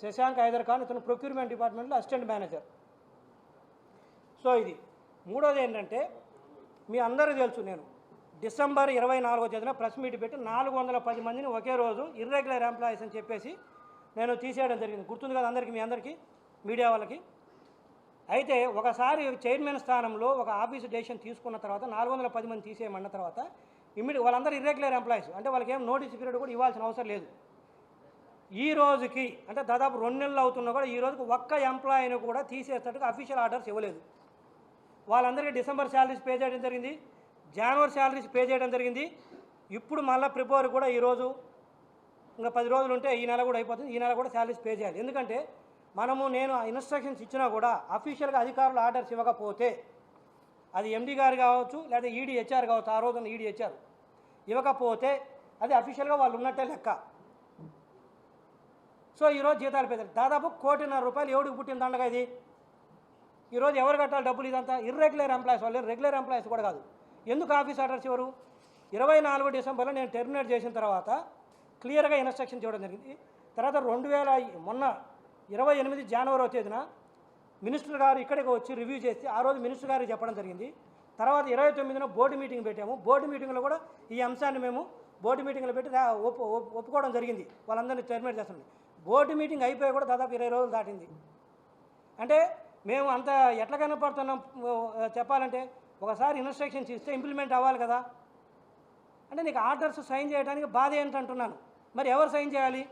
శశాంక్ హైదర్ ఖాన్, ఇతను ప్రొక్యూర్మెంట్ డిపార్ట్మెంట్లో assistant manager. So ఇది మూడోది ఏంటంటే, మీ అందరికీ తెలుసు, నేను డిసెంబర్ 24వ తేదీన ప్రెస్ మీట్ పెట్టి 410 మందిని ఒకే రోజు ఇర్రెగ్యులర్ ఎంప్లాయీస్ అని చెప్పేసి నేను తీసేయడం జరిగింది. గుర్తుంది కదా అందరికీ, మీ అందరికీ, మీడియా వాళ్ళకి. అయితే ఒకసారి చైర్మన్ స్థానంలో ఒక ఆఫీసు డెసిషన్ తీసుకున్న తర్వాత 410 మంది తీసేయమన్న తర్వాత వాళ్ళందరూ ఇర్రెగ్యులర్ ఎంప్లాయీస్, అంటే వాళ్ళకి ఏం నోటీస్ పీరియడ్ కూడా ఇవ్వాల్సిన అవసరం లేదు. ఈ రోజుకి అంటే దాదాపు 2 నెలలు అవుతున్నా కూడా ఈ రోజుకి ఒక్క ఎంప్లాయీని కూడా తీసేసేటట్టుగా అఫీషియల్ ఆర్డర్స్ ఇవ్వలేదు. వాళ్ళందరికీ డిసెంబర్ శాలరీస్ పే చేయడం జరిగింది, జనవరి శాలరీస్ పే చేయడం జరిగింది. ఇప్పుడు మళ్ళీ ఫిబ్రవరి కూడా ఈరోజు ఇంకా 10 రోజులు ఉంటే ఈ నెల కూడా అయిపోతుంది, ఈ నెల కూడా శాలరీస్ పే చేయాలి. ఎందుకంటే నేను ఇన్స్ట్రక్షన్స్ ఇచ్చినా కూడా అఫీషియల్గా అధికారులు ఆర్డర్స్ ఇవ్వకపోతే, అది ఎండీ గారు కావచ్చు లేదా ఈడీ హెచ్ఆర్ కావచ్చు, ఆ రోజున ఈడీ హెచ్ఆర్ ఇవ్వకపోతే అది అఫీషియల్గా వాళ్ళు ఉన్నట్టే లెక్క. సో ఈరోజు జీతాలు పెద్ద దాదాపు 1.5 కోటి రూపాయలు ఎవడికి పుట్టిన దండగా ఇది? ఈరోజు ఎవరు కట్టాలి డబ్బులు? ఇదంతా ఇర్రెగ్యులర్ ఎంప్లాయీస్, వాళ్ళు రెగ్యులర్ ఎంప్లాయీస్ కూడా కాదు. ఎందుకు ఆఫీస్ ఆర్డర్స్ ఇవ్వరు? 24 డిసెంబర్లో నేను టెర్మినేట్ చేసిన తర్వాత క్లియర్గా ఇన్స్ట్రక్షన్స్ ఇవ్వడం జరిగింది. తర్వాత మొన్న 28 జనవరి తేదీన మినిస్టర్ గారు ఇక్కడికి వచ్చి రివ్యూ చేసి ఆ రోజు మినిస్టర్ గారికి చెప్పడం జరిగింది. తర్వాత 29న బోర్డు మీటింగ్ పెట్టాము. బోర్డు మీటింగ్లో కూడా ఈ అంశాన్ని మేము బోర్డు మీటింగ్లో పెట్టి ఒప్పుకోవడం జరిగింది, వాళ్ళందరినీ టెర్మినేట్ చేస్తుంది. బోర్డు మీటింగ్ అయిపోయి కూడా దాదాపు 20 రోజులు దాటింది. అంటే మేము అంత ఎట్లా కనపడుతున్నాం చెప్పాలంటే, ఒకసారి ఇన్స్ట్రక్షన్స్ ఇస్తే ఇంప్లిమెంట్ అవ్వాలి కదా. అంటే నీకు ఆర్డర్స్ సైన్ చేయడానికి బాధ ఏంటంటున్నాను. మరి ఎవరు సైన్ చేయాలి?